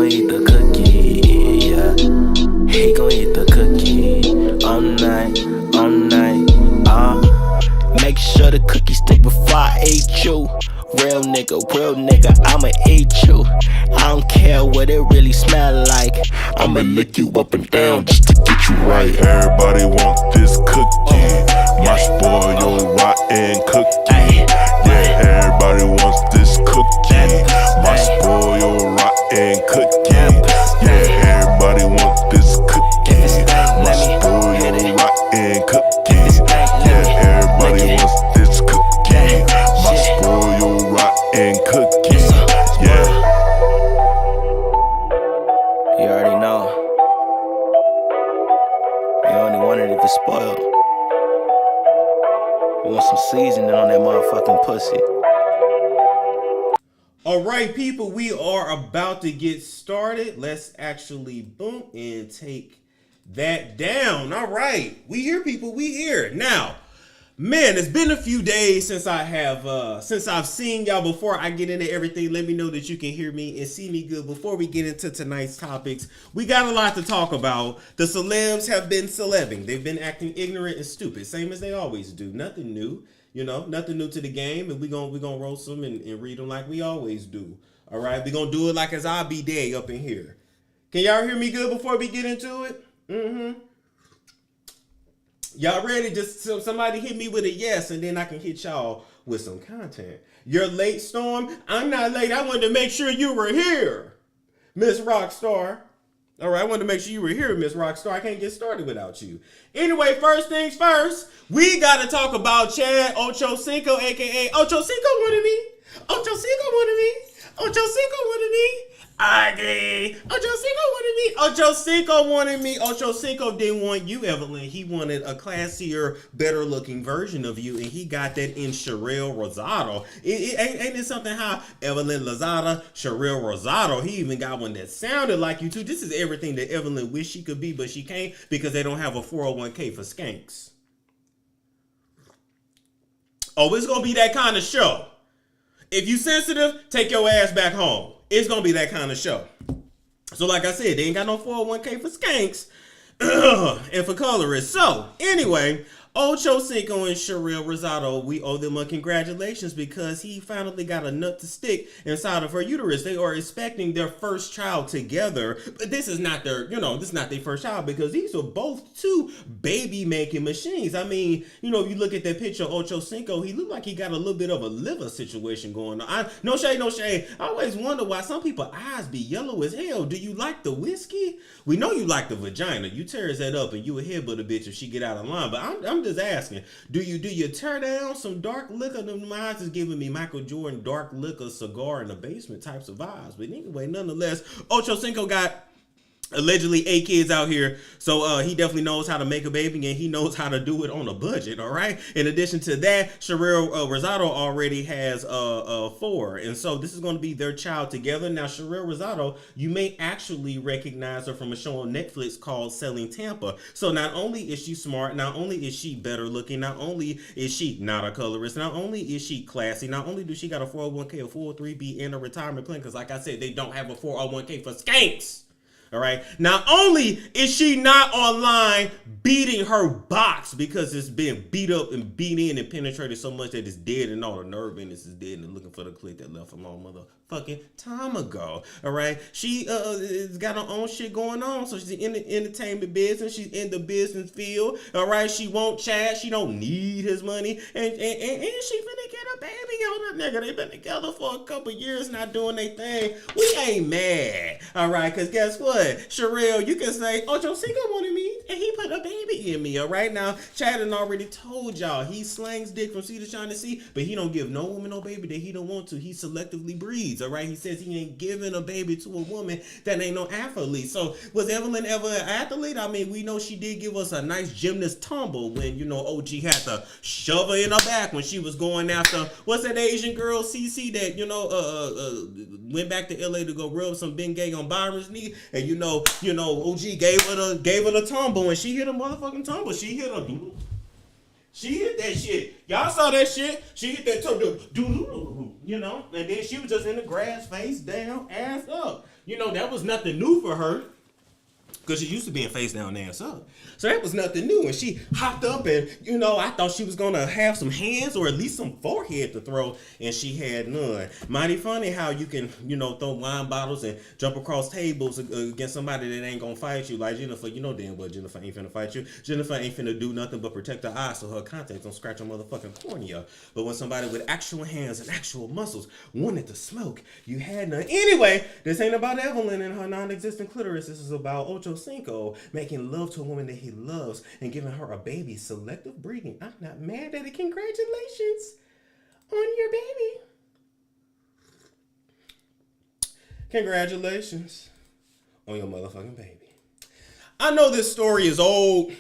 gon' eat the cookie, yeah. He gon' eat the cookie all night, all night. Make sure the cookie stick before I eat you. Real nigga, I'ma eat you. I don't care what it really smell like. I'ma lick you up and down just to get you right. Everybody wants this cookie. My spoiled rotten cookie. Yeah, everybody wants this cookie. My spoiled rotten cookie. Yeah, everybody wants this cookie. My spoiled rotten cookie. Yeah, everybody wants this cookie. My spoiled rotten cookie. Yeah. You already know. You only want it if it's spoiled. You want some seasoning on that motherfucking pussy. Alright, people, we are about to get started. Let's actually boom and take that down. Alright, we here, people, we here. Now, man, it's been a few days since I've seen y'all. Before I get into everything, let me know that you can hear me and see me good. Before we get into tonight's topics, we got a lot to talk about. The celebs have been celebing. They've been acting ignorant and stupid, same as they always do. Nothing new. You know, nothing new to the game, and we gonna roast them and read them like we always do. All right, we gonna do it like it's our B-Day up in here. Can y'all hear me good before we get into it? Y'all ready? Just so somebody hit me with a yes, and then I can hit y'all with some content. You're late, Storm. I'm not late. I wanted to make sure you were here, Miss Rockstar. All right, I wanted to make sure you were here, Miss Rockstar. I can't get started without you. Anyway, first things first, we got to talk about Chad Ochocinco, a.k.a. Ochocinco wanted me. Ochocinco wanted me. Ochocinco wanted me. I agree. Ochocinco wanted me. Ochocinco wanted me. Ochocinco didn't want you, Evelyn. He wanted a classier, better looking version of you, and he got that in Cheril Rosado. Ain't it something how Evelyn Lozada, Cheril Rosado, he even got one that sounded like you too. This is everything that Evelyn wished she could be, but she can't because they don't have a 401k for skanks. Oh, it's gonna be that kind of show. If you sensitive, take your ass back home. It's going to be that kind of show. So like I said, they ain't got no 401k for skanks and for colorists. So anyway, Ochocinco and Cheril Rosado, we owe them a congratulations because he finally got a nut to stick inside of her uterus. They are expecting their first child together, but this is not their, this is not their first child because these are both two baby making machines. I mean, if you look at that picture of Ochocinco, he looked like he got a little bit of a liver situation going on. No shade. I always wonder why some people's eyes be yellow as hell. Do you like the whiskey? We know you like the vagina. You tears that up and you a headbutt a bitch if she get out of line, but I'm just asking, do you tear down some dark liquor? Them eyes is giving me Michael Jordan dark liquor cigar in the basement types of vibes. But anyway, nonetheless, Ochocinco got allegedly 8 kids out here, so he definitely knows how to make a baby and he knows how to do it on a budget. All right, in addition to that, Cheril Rosado already has 4, and so this is going to be their child together. Now Cheril Rosado, you may actually recognize her from a show on Netflix called Selling Tampa. So not only is she smart, not only is she better looking, not only is she not a colorist, not only is she classy, not only do she got a 401k, a 403b, and a retirement plan, because like I said, they don't have a 401k for skanks. All right. Not only is she not online beating her box because it's been beat up and beat in and penetrated so much that it's dead and all the nerve endings is dead and looking for the clit that left a long motherfucking time ago. All right. She has got her own shit going on. So she's in the entertainment business. She's in the business field. All right. She won't Chad. She don't need his money. And she finna get a baby on that nigga. They've been together for a couple years not doing their thing. We ain't mad. All right. Because guess what? Cheril, you can say, Ochocinco wanted me and he put a baby in me. All right, now Chad done already told y'all he slangs dick from sea to shining sea, but he don't give no woman no baby that he don't want to. He selectively breeds. All right, he says he ain't giving a baby to a woman that ain't no athlete. So was Evelyn ever an athlete? I mean, we know she did give us a nice gymnast tumble when OG had to shove her in her back when she was going after what's that Asian girl CC that went back to LA to go rub some Bengay on Byron's knee, and OG gave her the tumble, and she hit a motherfucking tumble. She hit that shit. Y'all saw that shit. She hit that tumble, and then she was just in the grass, face down, ass up. you know, that was nothing new for her. Because she used to being face down, ass up. So that was nothing new. And she hopped up and, you know, I thought she was going to have some hands or at least some forehead to throw. And she had none. Mighty funny how you can, you know, throw wine bottles and jump across tables against somebody that ain't going to fight you. Like Jennifer, you know damn well Jennifer ain't finna fight you. Jennifer ain't finna do nothing but protect her eyes so her contacts don't scratch her motherfucking cornea. But when somebody with actual hands and actual muscles wanted to smoke, you had none. Anyway, this ain't about Evelyn and her non-existent clitoris. This is about Ocho Cinco making love to a woman that he loves and giving her a baby. Selective breeding. I'm not mad at it. Congratulations on your baby. Congratulations on your motherfucking baby. I know this story is old,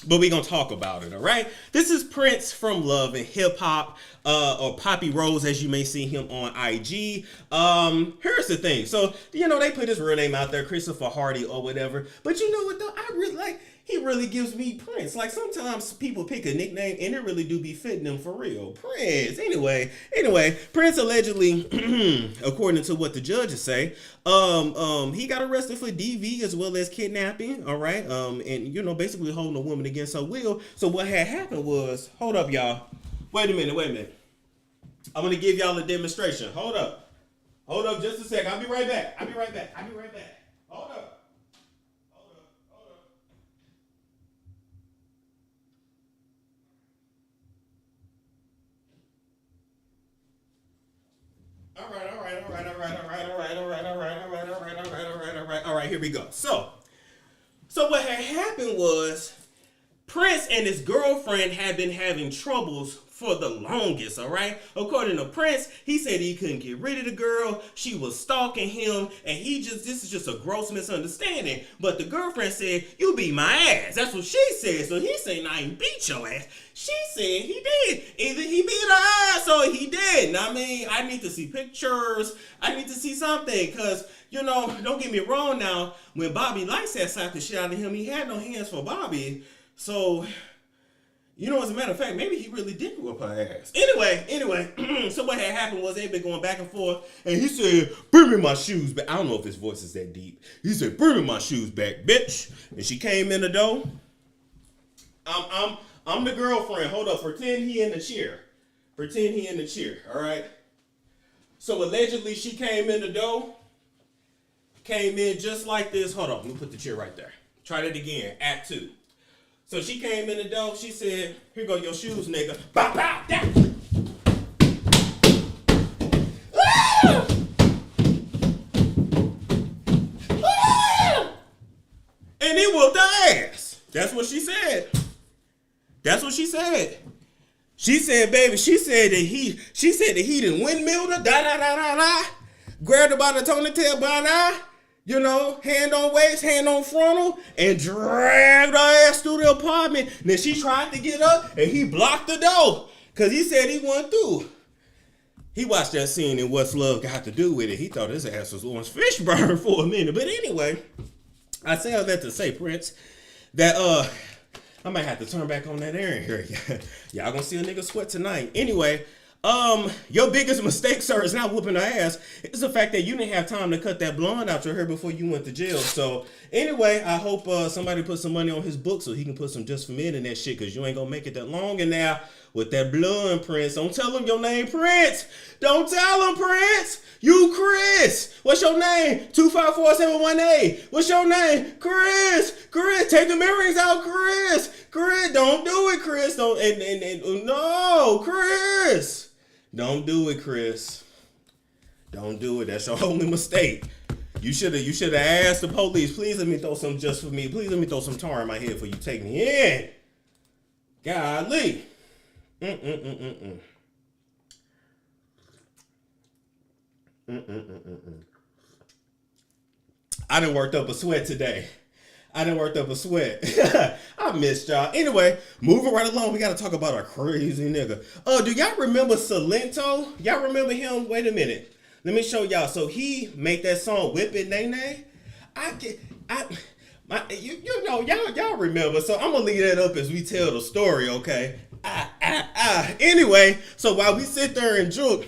but we're going to talk about it, all right? This is Prince from Love and Hip Hop, or Poppy Rose, as you may see him on IG. Here's the thing. So, you know, they put his real name out there, Christopher Hardy or whatever. But you know what, though? I really like, he really gives me Prince. Like, sometimes people pick a nickname, and it really do be fitting them for real. Prince. Anyway, Prince allegedly, according to what the judges say, he got arrested for DV as well as kidnapping, all right? And, you know, basically holding a woman against her will. So what had happened was, hold up, y'all. Wait a minute. I'm going to give y'all a demonstration. Hold up just a second. I'll be right back. Hold up. All right, here we go. So what had happened was Prince and his girlfriend had been having troubles for the longest, all right? According to Prince, he said he couldn't get rid of the girl. She was stalking him, and this is just a gross misunderstanding. But the girlfriend said, you beat my ass. That's what she said. So he saying, I ain't beat your ass. She said he did. Either he beat her ass or he did. I mean, I need to see pictures. I need to see something, because, you know, don't get me wrong now, when Bobby Lights had slapped the shit out of him, he had no hands for Bobby. So, you know, as a matter of fact, maybe he really did whip her ass. Anyway, so what had happened was they'd been going back and forth, and he said, bring me my shoes back. I don't know if his voice is that deep. He said, bring me my shoes back, bitch. And she came in the door. I'm the girlfriend. Hold up, pretend he in the chair. All right? So allegedly she came in the door, came in just like this. Hold on, let me put the chair right there. Try that again, Act 2. So she came in the door. She said, here go your shoes, nigga. Bow, bow, down. Ah! Ah! And he whooped her ass. That's what she said. She said, baby, she said that he done windmilled her, grabbed her by the toenail, you know, hand on waist, hand on frontal, and dragged her ass through the apartment. And then she tried to get up, and he blocked the door, because he said he went through. He watched that scene and What's Love Got to Do with It. He thought his ass was on Fishburne for a minute. But anyway, I say all that to say, Prince, that I might have to turn back on that air here. Y'all gonna see a nigga sweat tonight. Anyway, your biggest mistake, sir, is not whooping her ass. It's the fact that you didn't have time to cut that blonde out your hair before you went to jail. So anyway, I hope somebody put some money on his book so he can put some Just For Men in that shit, because you ain't gonna make it that long. And now with that blonde, Prince, don't tell him your name, Prince. Don't tell him, Prince. You Chris. What's your name? 254718. What's your name? Chris. Take the earrings out, Chris. Don't do it, Chris. No, Chris. Don't do it, Chris. Don't do it. That's your only mistake. You should have asked the police, please let me throw some Just For Me. Please let me throw some tar in my head before you take me in. Golly. I done worked up a sweat today. I missed y'all. Anyway, moving right along, we got to talk about our crazy nigga. Do y'all remember Silento? Y'all remember him? Wait a minute. Let me show y'all. So he made that song Whip It Nay Nay. You know, y'all remember. So I'm going to leave that up as we tell the story, okay? Anyway, so while we sit there and joke,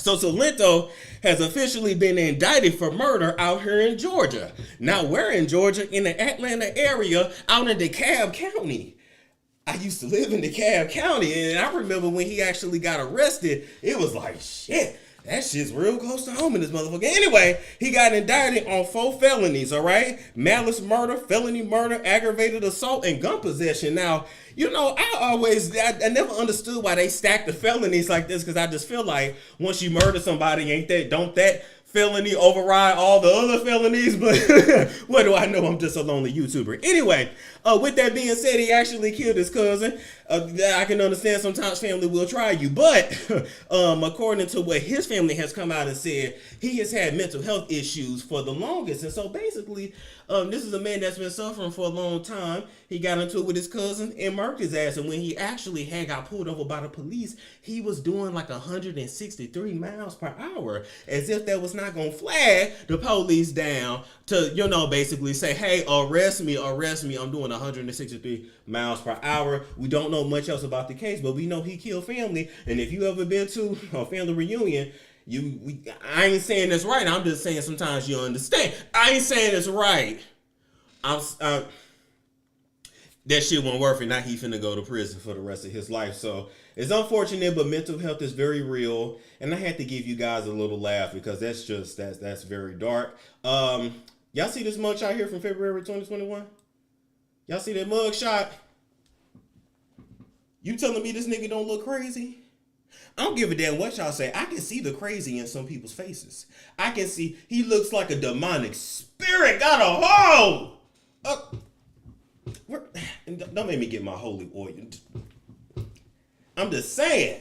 So Silento has officially been indicted for murder out here in Georgia. Now we're in Georgia, in the Atlanta area, out in DeKalb County. I used to live in DeKalb County, and I remember when he actually got arrested, it was like, shit, that shit's real close to home in this motherfucker. Anyway, he got indicted on 4 felonies, all right? Malice murder, felony murder, aggravated assault, and gun possession. Now, you know, I never understood why they stack the felonies like this, because I just feel like once you murder somebody, don't that felony override all the other felonies? But what do I know? I'm just a lonely YouTuber. Anyway, with that being said, he actually killed his cousin. I can understand sometimes family will try you, but according to what his family has come out and said, he has had mental health issues for the longest. And so basically, this is a man that's been suffering for a long time. He got into it with his cousin and murked his ass. And when he actually got pulled over by the police, he was doing like 163 miles per hour, as if that was not going to flag the police down to, you know, basically say, hey, arrest me. I'm doing 163 miles per hour. We don't know much else about the case, but we know he killed family. And if you ever been to a family reunion, I ain't saying that's right. I'm just saying sometimes you understand. I ain't saying it's right. That shit won't work, and now he finna go to prison for the rest of his life. So it's unfortunate, but mental health is very real. And I had to give you guys a little laugh because that's very dark. Y'all see this mugshot here from February 2021? Y'all see that mugshot? You telling me this nigga don't look crazy? I don't give a damn what y'all say. I can see the crazy in some people's faces. I can see he looks like a demonic spirit got a hold. Don't make me get my holy oil. I'm just saying.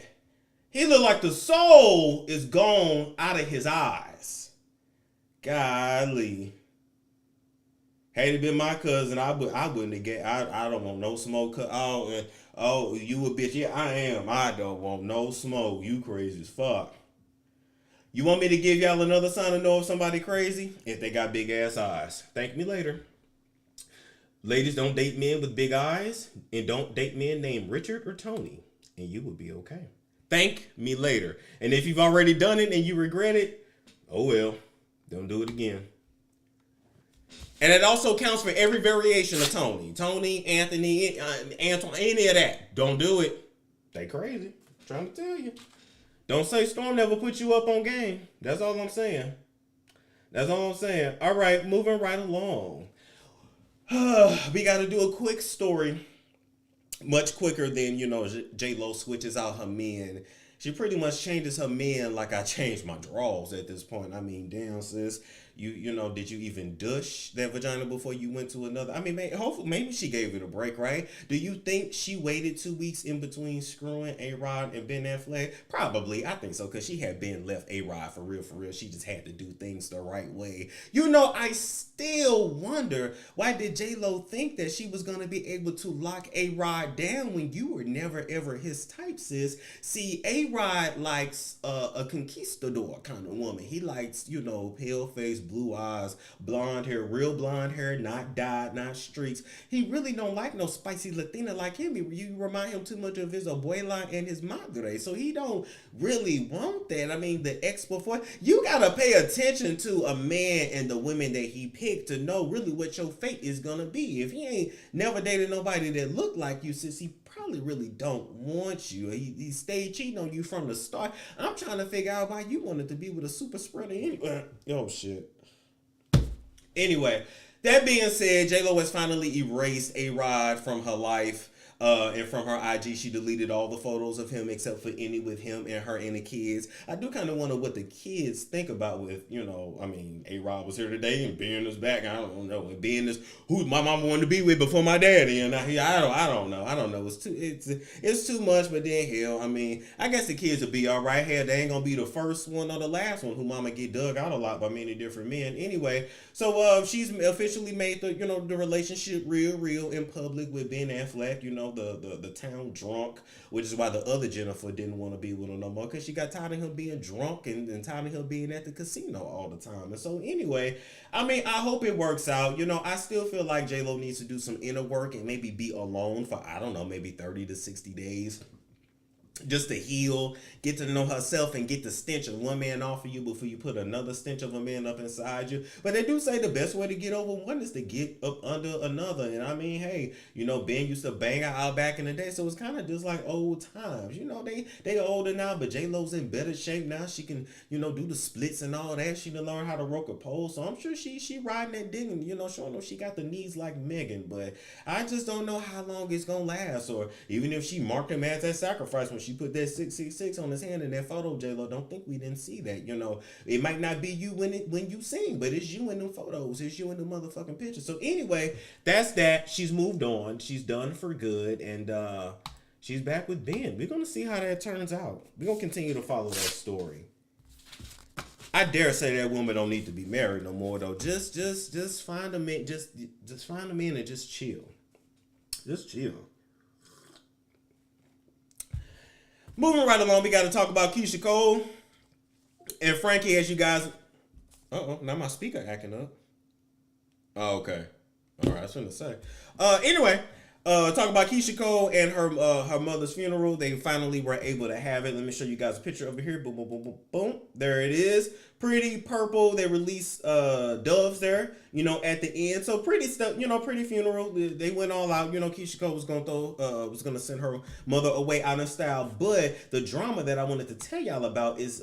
He look like the soul is gone out of his eyes. Golly. Had it been my cousin, I wouldn't have get. I don't want no smoke. Oh, you a bitch? Yeah, I am. I don't want no smoke. You crazy as fuck. You want me to give y'all another sign to know if somebody crazy? If they got big ass eyes. Thank me later. Ladies, don't date men with big eyes, and don't date men named Richard or Tony, and you will be okay. Thank me later. And if you've already done it and you regret it, oh well, don't do it again. And it also counts for every variation of Tony, Anthony, Antoine, any of that. Don't do it. They crazy. I'm trying to tell you. Don't say Storm never put you up on game. That's all I'm saying. All right, moving right along. We got to do a quick story. Much quicker than, JLo switches out her men. She pretty much changes her men like I changed my drawers at this point. I mean, damn, sis. Did you even douche that vagina before you went to another? I mean, maybe she gave it a break, right? Do you think she waited 2 weeks in between screwing A-Rod and Ben Affleck? Probably. I think so, because she had been left A-Rod for real. She just had to do things the right way. I still wonder, why did JLo think that she was going to be able to lock A-Rod down when you were never, ever his type, sis? See, A-Rod likes a conquistador kind of woman. He likes, pale face, blue eyes, blonde hair, real blonde hair, not dyed, not streaks. He really don't like no spicy Latina like him. You remind him too much of his abuela and his madre. So he don't really want that. I mean, the ex before. You gotta pay attention to a man and the women that he picked to know really what your fate is gonna be. If he ain't never dated nobody that looked like you, sis, he probably really don't want you. He stayed cheating on you from the start. I'm trying to figure out why you wanted to be with a super spreader anyway. Oh shit. Anyway, that being said, JLo has finally erased A-Rod from her life. And from her IG, she deleted all the photos of him except for any with him and her and the kids. I do kind of wonder what the kids think about with, A-Rod was here today and Ben is back. I don't know. And Ben is who my mama wanted to be with before my daddy. And I don't know. It's too much, but then hell, I guess the kids will be all right. Hell, they ain't gonna be the first one or the last one who mama get dug out a lot by many different men. Anyway, so she's officially made the relationship real in public with Ben Affleck. The town drunk, which is why the other Jennifer didn't want to be with him no more, because she got tired of him being drunk and tired of him being at the casino all the time. And so anyway, I hope it works out. I still feel like JLo needs to do some inner work and maybe be alone for, I don't know, maybe 30 to 60 days. just to heal, get to know herself, and get the stench of one man off of you before you put another stench of a man up inside you. But they do say the best way to get over one is to get up under another. And I mean, hey, you know, Ben used to bang her out back in the day, so it's kind of just like old times. You know, they older now, but JLo's in better shape now. She can, you know, do the splits and all that. She done learn how to rock a pole, so I'm sure she riding that dick and, you know, showing her she got the knees like Megan. But I just don't know how long it's gonna last, or even if she marked him as that sacrifice when she put that 666 on his hand in that photo. JLo, don't think we didn't see that. You know, it might not be you when you sing, but it's you in them photos. It's you in the motherfucking picture. So anyway, that's that. She's moved on. She's done for good, and she's back with Ben. We're gonna see how that turns out. We're gonna continue to follow that story. I dare say that woman don't need to be married no more though. Just find a man. Just find a man and just chill. Just chill. Moving right along, we got to talk about Keyshia Cole and Frankie, as you guys. Now my speaker acting up. Oh, okay. All right, I was going to say. Anyway, talk about Keyshia Cole and her mother's funeral. They finally were able to have it. Let me show you guys a picture over here. Boom, boom, boom, boom, boom. There it is. Pretty purple. They released doves there, you know, at the end. So pretty stuff, you know, pretty funeral. They went all out. You know, Keyshia Cole was gonna send her mother away out of style. But the drama that I wanted to tell y'all about is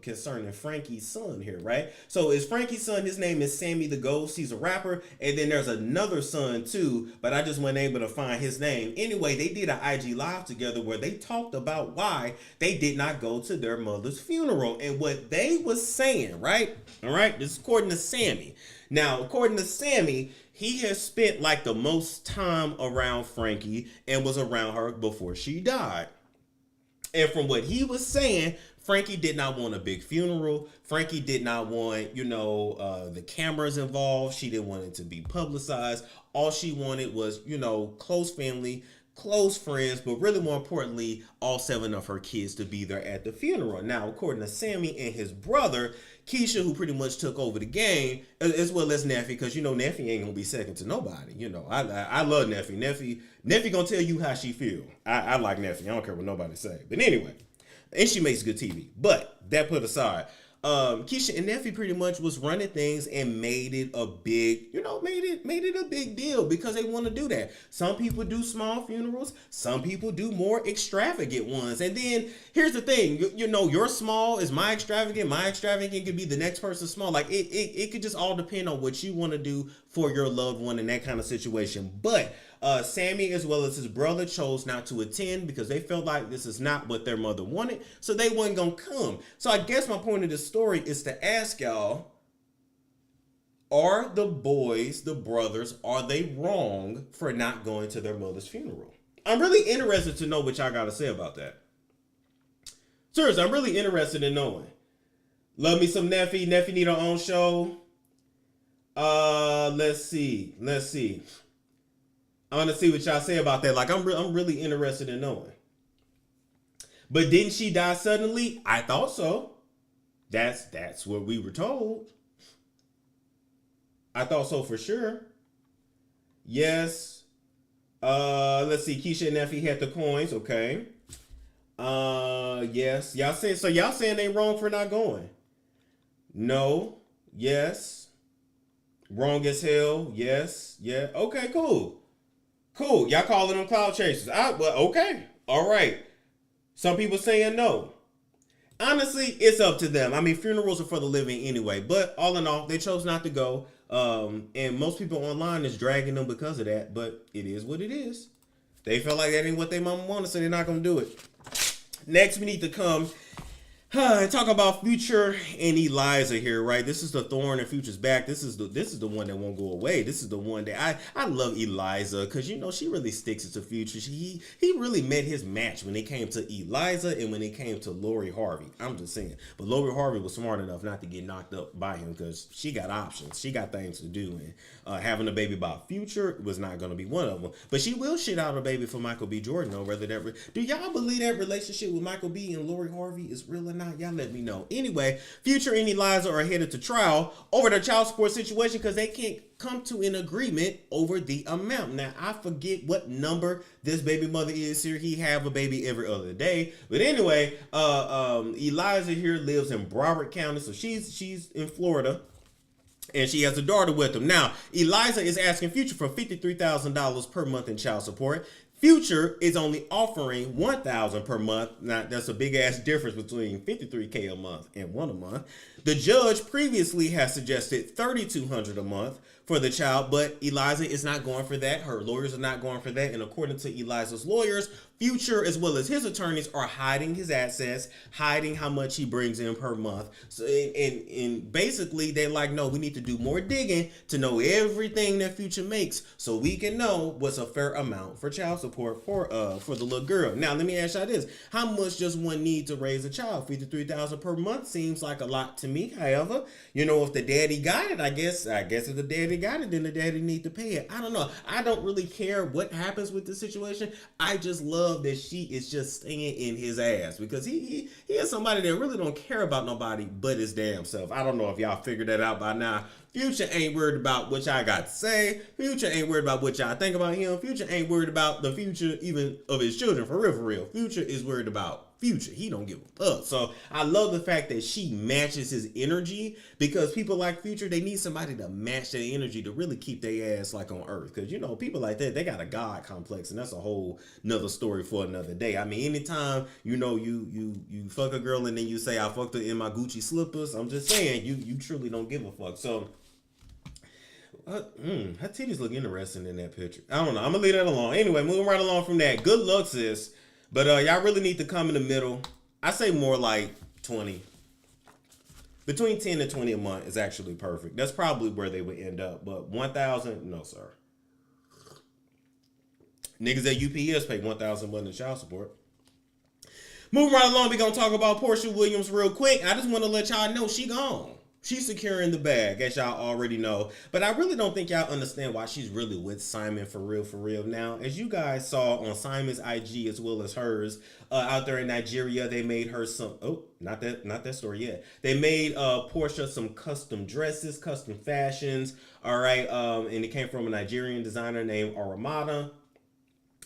concerning Frankie's son here, right? So is Frankie's son, his name is Sammy the Ghost. He's a rapper. And then there's another son too, but I just wasn't able to find his name. Anyway, they did an IG live together where they talked about why they did not go to their mother's funeral and what they was saying, right? All right, this is according to Sammy. Now, according to Sammy, he has spent like the most time around Frankie and was around her before she died. And from what he was saying, Frankie did not want a big funeral. Frankie did not want, you know, the cameras involved. She didn't want it to be publicized. All she wanted was, you know, close family, close friends, but really more importantly, all 7 of her kids to be there at the funeral. Now, according to Sammy and his brother, Keyshia, who pretty much took over the game, as well as Neffy, because, you know, Neffy ain't gonna be second to nobody. You know, I love Neffy. Neffy gonna tell you how she feel. I like Neffy. I don't care what nobody say. But anyway, and she makes good TV. But that put aside, Keyshia and Neffy pretty much was running things and made it a big, you know, made it a big deal because they want to do that. Some people do small funerals. Some people do more extravagant ones. And then here's the thing, you know, your small is my extravagant. My extravagant could be the next person's small. Like it could just all depend on what you want to do for your loved one in that kind of situation. But Sammy, as well as his brother, chose not to attend because they felt like this is not what their mother wanted, so they wasn't gonna come. So I guess my point of this story is to ask y'all, are the boys, the brothers, are they wrong for not going to their mother's funeral? I'm really interested to know what y'all gotta say about that. Seriously, I'm really interested in knowing. Love me some Neffy. Neffy need her own show. Let's see. I want to see what y'all say about that. Like, I'm really interested in knowing. But didn't she die suddenly? I thought so. That's what we were told. I thought so for sure. Yes. Let's see. Keyshia and Neffy had the coins. Okay. Yes. Y'all saying they wrong for not going? No. Yes. Wrong as hell. Yes. Yeah. Okay. Cool. Y'all calling them cloud chasers. Well, okay. All right. Some people saying no. Honestly, it's up to them. I mean, funerals are for the living anyway. But all in all, they chose not to go. And most people online is dragging them because of that. But it is what it is. They feel like that ain't what their mama wanted, so they're not going to do it. Next, we need to come talk about Future and Eliza here, right? This is the thorn in Future's back. This is the one that won't go away. This is the one that I love Eliza because, you know, she really sticks it to Future. He really met his match when it came to Eliza and when it came to Lori Harvey. I'm just saying. But Lori Harvey was smart enough not to get knocked up by him because she got options. She got things to do. And having a baby by Future was not going to be one of them. But she will shit out a baby for Michael B. Jordan, though, whether that... Do y'all believe that relationship with Michael B. and Lori Harvey is real or not? not? Y'all let me know. Anyway, Future and Eliza are headed to trial over their child support situation because they can't come to an agreement over the amount. Now, I forget what number this baby mother is here. He have a baby every other day. But anyway, Eliza here lives in Broward County, so she's in Florida. And she has a daughter with him. Now, Eliza is asking Future for $53,000 per month in child support. Future is only offering $1,000 per month. Now, that's a big ass difference between $53K a month and $1 a month. The judge previously has suggested $3,200 a month for the child, but Eliza is not going for that. Her lawyers are not going for that. And according to Eliza's lawyers, Future, as well as his attorneys, are hiding his assets, hiding how much he brings in per month. So, and basically, they're like, no, we need to do more digging to know everything that Future makes so we can know what's a fair amount for child support for the little girl. Now, let me ask y'all this. How much does one need to raise a child? $53,000 per month seems like a lot to me. However, you know, if the daddy got it, I guess if the daddy got it, then the daddy need to pay it. I don't know. I don't really care what happens with the situation. I just love that she is just staying in his ass because he is somebody that really don't care about nobody but his damn self. I don't know if y'all figured that out by now. Future ain't worried about what y'all got to say. Future ain't worried about what y'all think about him. Future ain't worried about the future even of his children, for real. Future is worried about Future. He don't give a fuck. So I love the fact that she matches his energy because people like Future, they need somebody to match their energy to really keep their ass like on earth. Because, you know, people like that, they got a God complex, and that's a whole nother story for another day. I mean, anytime, you know, you fuck a girl and then you say, I fucked her in my Gucci slippers, I'm just saying, you truly don't give a fuck. So her titties look interesting in that picture. I don't know. I'm gonna leave that alone. Anyway, moving right along from that. Good luck, sis. But y'all really need to come in the middle. I say more like 20. Between 10 and 20 a month is actually perfect. That's probably where they would end up. But 1,000, no sir. Niggas at UPS pay 1,000 money in child support. Moving right along, we gonna talk about Porsha Williams real quick. I just want to let y'all know she gone. She's securing the bag, as y'all already know. But I really don't think y'all understand why she's really with Simon for real. Now, as you guys saw on Simon's IG as well as hers, out there in Nigeria, they made her some, not that story yet. They made Porsha some custom dresses, custom fashions, all right? And it came from a Nigerian designer named Aramada.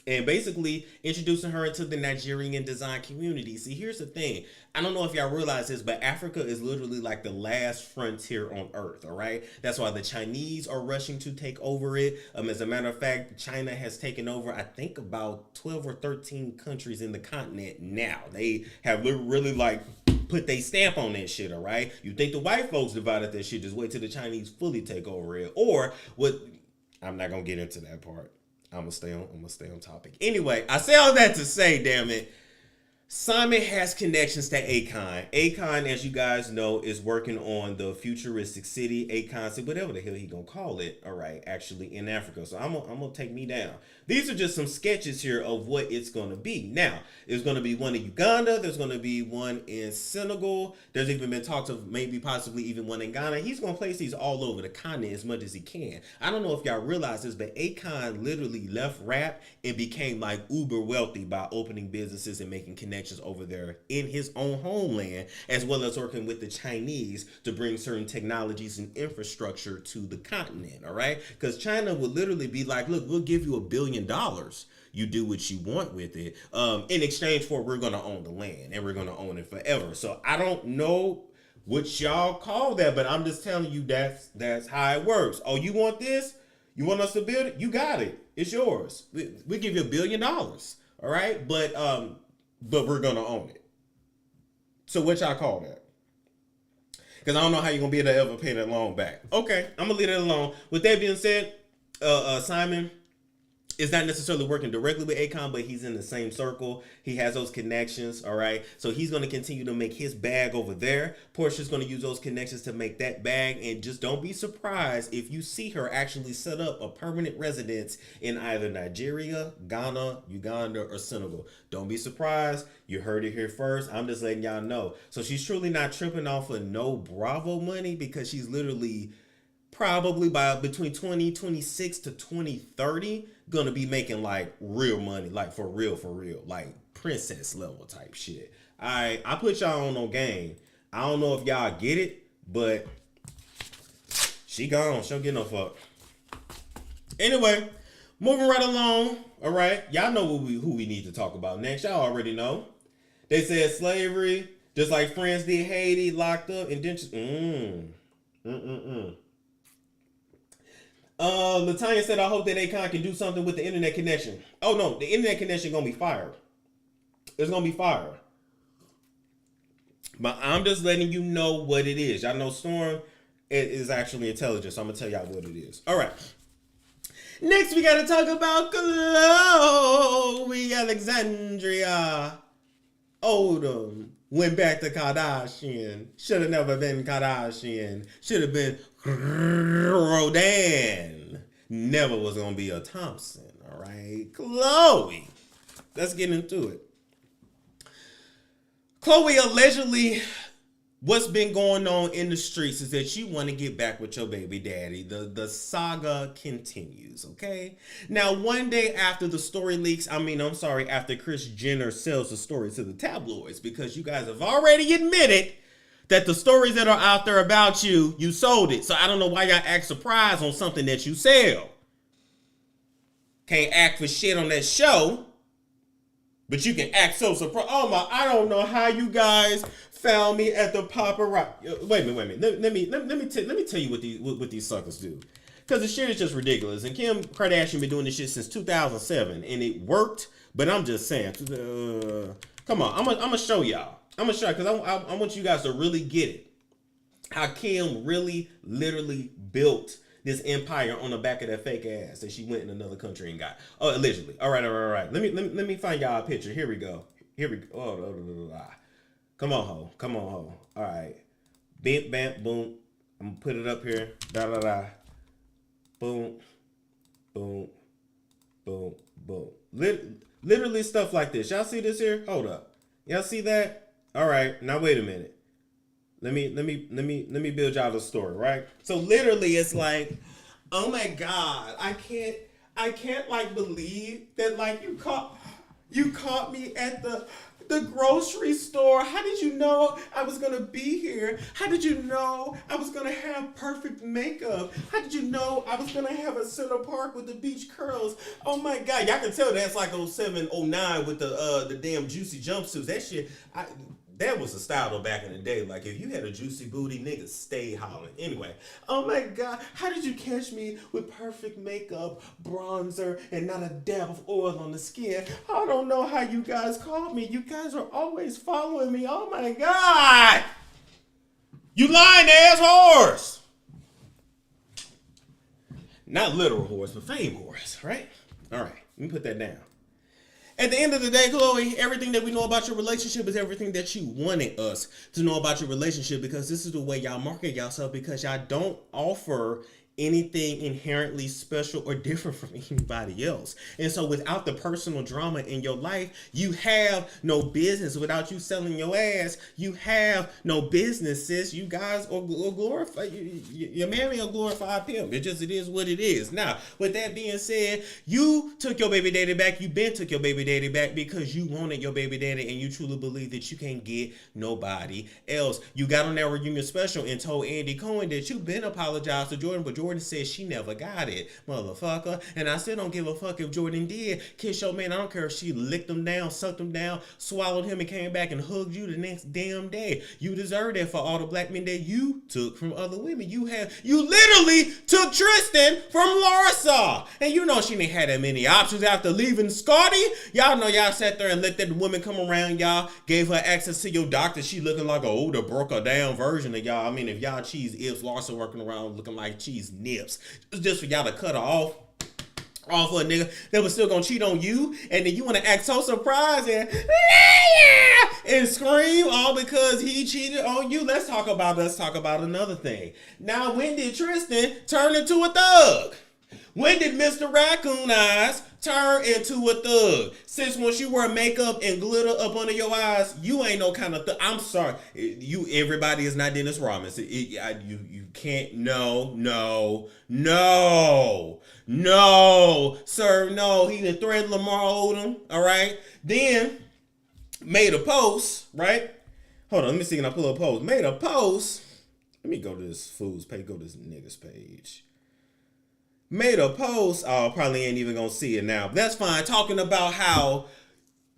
And basically introducing her into the Nigerian design community. See, here's the thing. I don't know if y'all realize this, but Africa is literally like the last frontier on earth, all right? That's why the Chinese are rushing to take over it. As a matter of fact, China has taken over, I think, about 12 or 13 countries in the continent now. They have really like put their stamp on that shit, all right? You think the white folks divided that shit, just wait till the Chinese fully take over it. Or what, I'm not gonna get into that part. I'm gonna stay on topic. Anyway, I say all that to say, damn it, Simon has connections to Akon. Akon, as you guys know, is working on the futuristic city, Akon, whatever the hell he gonna call it, all right, actually in Africa. So I'm gonna take me down. These are just some sketches here of what it's gonna be. Now, there's gonna be one in Uganda, there's gonna be one in Senegal, there's even been talks of maybe possibly even one in Ghana. He's gonna place these all over the continent as much as he can. I don't know if y'all realize this, but Akon literally left rap and became like uber wealthy by opening businesses and making connections over there in his own homeland, as well as working with the Chinese to bring certain technologies and infrastructure to the continent, all right? Because China would literally be like, look, we'll give you $1 billion. You do what you want with it. In exchange for we're going to own the land and we're going to own it forever. So I don't know what y'all call that, but I'm just telling you that's how it works. Oh, you want this? You want us to build it? You got it. It's yours. We give you $1 billion. All right. But we're going to own it. So what y'all call that? Because I don't know how you're going to be able to ever pay that loan back. Okay. I'm going to leave that alone. With that being said, Simon is not necessarily working directly with Akon, but he's in the same circle. He has those connections, all right? So he's going to continue to make his bag over there. Porsha's going to use those connections to make that bag, and just don't be surprised if you see her actually set up a permanent residence in either Nigeria, Ghana, Uganda, or Senegal. Don't be surprised. You heard it here first. I'm just letting y'all know. So she's truly not tripping off of no Bravo money, because she's literally probably by between 2026 to 2030 gonna be making like real money, like for real, like princess level type shit. I put y'all on no game. I don't know if y'all get it, but she gone. She don't get no fuck. Anyway, moving right along. All right, y'all know who we need to talk about next. Y'all already know. They said slavery, just like France did Haiti, locked up, indentured. Latanya said, I hope that Akon can do something with the internet connection. Oh no, the internet connection gonna be fire. It's gonna be fire. But I'm just letting you know what it is. Y'all know Storm is actually intelligent, so I'm gonna tell y'all what it is. All right. Next, we gotta talk about Khloe Alexandria Odom. Went back to Kardashian. Should have never been Kardashian. Should have been Rodan. Never was gonna be a Thompson. All right, Khloe. Let's get into it. Khloe allegedly, what's been going on in the streets is that you want to get back with your baby daddy. The saga continues, okay? Now, one day after the story leaks, after Kris Jenner sells the story to the tabloids, because you guys have already admitted that the stories that are out there about you sold it. So I don't know why y'all act surprised on something that you sell. Can't act for shit on that show. But you can act so surprised. Oh my! I don't know how you guys found me at the paparazzi. Wait a minute. Let me tell you what these suckers do. Because the shit is just ridiculous. And Kim Kardashian been doing this shit since 2007, and it worked. But I'm just saying, come on, I'm gonna show y'all. I'm gonna show, because I want you guys to really get it. How Kim really, literally built this empire on the back of that fake ass that she went in another country and got. Oh, allegedly. All right. Let me find y'all a picture. Here we go. Oh, come on, ho. All right. Bam, bam, boom. I'm gonna put it up here. Da. Boom. Boom. Boom. Boom. Literally stuff like this. Y'all see this here? Hold up. Y'all see that? All right. Now wait a minute. Let me build y'all the story, right? So literally it's like, oh my God, I can't like believe that like you caught me at the grocery store. How did you know I was gonna be here? How did you know I was gonna have perfect makeup? How did you know I was gonna have a Center Park with the beach curls? Oh my God, y'all can tell that's like 07, 09 with the damn juicy jumpsuits. That shit, that was the style though back in the day. Like if you had a juicy booty, niggas stayed hollering. Anyway, oh my God, how did you catch me with perfect makeup, bronzer, and not a dab of oil on the skin? I don't know how you guys caught me. You guys are always following me. Oh my God. You lying ass whores. Not literal whores, but fame whores, right? All right, let me put that down. At the end of the day, Khloe, everything that we know about your relationship is everything that you wanted us to know about your relationship, because this is the way y'all market yourself, because y'all don't offer anything inherently special or different from anybody else. And so without the personal drama in your life, you have no business. Without you selling your ass, you have no business, sis. You guys are glorified. You're marrying a glorified pimp. It is what it is. Now, with that being said, you took your baby daddy back. You been took your baby daddy back because you wanted your baby daddy and you truly believe that you can't get nobody else. You got on that reunion special and told Andy Cohen that you been apologized to Jordan, but Jordan said she never got it, motherfucker. And I still don't give a fuck if Jordan did kiss your man. I don't care if she licked him down, sucked him down, swallowed him, and came back and hugged you the next damn day. You deserve that for all the black men that you took from other women. You literally took Tristan from Larsa. And you know she didn't have that many options after leaving Scotty. Y'all know y'all sat there and let that woman come around y'all, gave her access to your doctor. She looking like a older, broke her down version of y'all. I mean, if y'all cheese Ips, Larsa working around looking like cheese Nips. Just for y'all to cut her off for a nigga that was still gonna cheat on you, and then you want to act so surprised and scream all because he cheated on you. Let's talk about another thing. Now, when did Tristan turn into a thug? When did Mr. Raccoon Eyes turn into a thug? Since once you wear makeup and glitter up under your eyes, you ain't no kind of thug. I'm sorry. Everybody is not Dennis Rodman. You can't. No, sir, no. He done threatened Lamar Odom, all right? Then made a post, right? Hold on, let me see. Can I pull up a post? Made a post. Let me go to this fool's page. Go to this nigga's page. Made a post. Oh, probably ain't even gonna see it now. But that's fine. Talking about how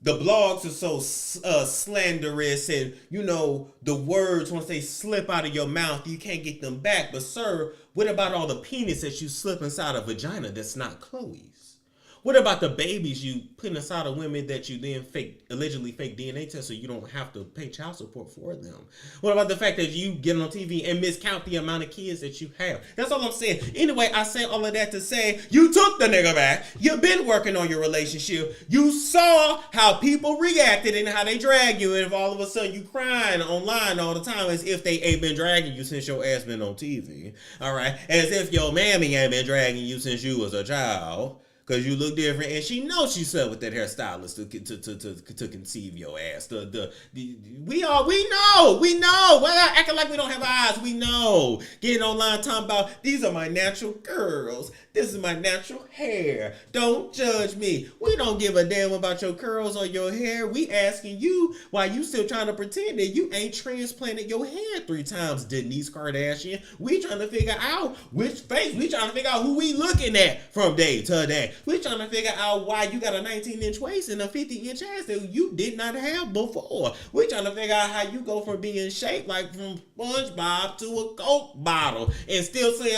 the blogs are so slanderous, and you know the words, once they slip out of your mouth, you can't get them back. But sir, what about all the penis that you slip inside a vagina that's not Khloe's? What about the babies you put inside of women that you then allegedly fake DNA test so you don't have to pay child support for them? What about the fact that you get on TV and miscount the amount of kids that you have? That's all I'm saying. Anyway, I say all of that to say you took the nigga back. You've been working on your relationship. You saw how people reacted and how they drag you, and if all of a sudden you crying online all the time as if they ain't been dragging you since your ass been on TV. All right? As if your mammy ain't been dragging you since you was a child. Because you look different, and she knows she slept with that hairstylist to conceive your ass. We know. Well, acting like we don't have eyes. We know. Getting online talking about, these are my natural curls. This is my natural hair. Don't judge me. We don't give a damn about your curls or your hair. We asking you why you still trying to pretend that you ain't transplanted your hair 3 times, Denise Kardashian. We trying to figure out which face. We trying to figure out who we looking at from day to day. We trying to figure out why you got a 19-inch waist and a 50-inch ass that you did not have before. We trying to figure out how you go from being shaped like from SpongeBob to a Coke bottle and still saying,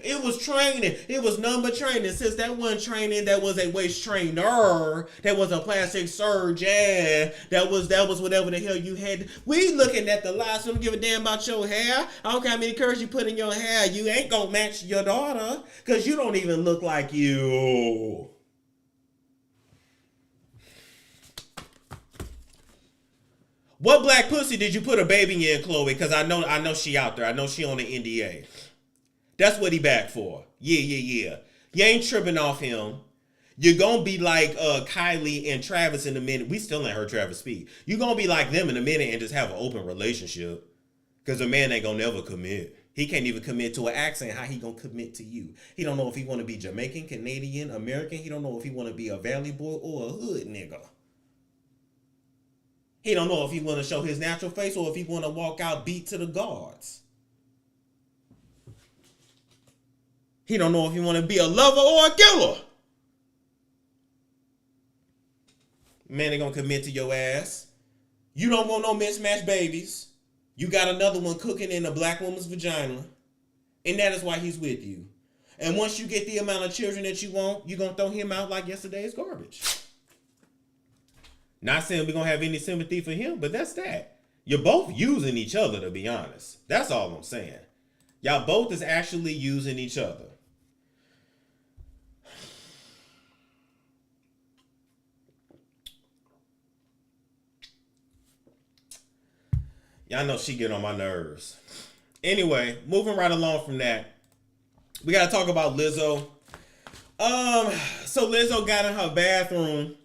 it was training. It was number training. Since that wasn't training, that was a waist trainer. That was a plastic surgeon. That was whatever the hell you had. We looking at the lies. So don't give a damn about your hair. I don't care how many curls you put in your hair. You ain't gonna match your daughter because you don't even look like you. What black pussy did you put a baby in, Khloe? Because I know she out there. I know she on the NDA. That's what he back for. Yeah. You ain't tripping off him. You're going to be like Kylie and Travis in a minute. We still ain't heard Travis speak. You're going to be like them in a minute and just have an open relationship. Because a man ain't going to never commit. He can't even commit to an accent. How he going to commit to you? He don't know if he want to be Jamaican, Canadian, American. He don't know if he want to be a valley boy or a hood nigga. He don't know if he want to show his natural face or if he want to walk out beat to the guards. He don't know if he want to be a lover or a killer. Man ain't gonna commit to your ass. You don't want no mismatched babies. You got another one cooking in a black woman's vagina. And that is why he's with you. And once you get the amount of children that you want, you're gonna throw him out like yesterday's garbage. Not saying we're gonna have any sympathy for him, but that's that. You're both using each other, to be honest. That's all I'm saying. Y'all both is actually using each other. Y'all know she get on my nerves. Anyway, moving right along from that, we gotta talk about Lizzo. So Lizzo got in her bathroom.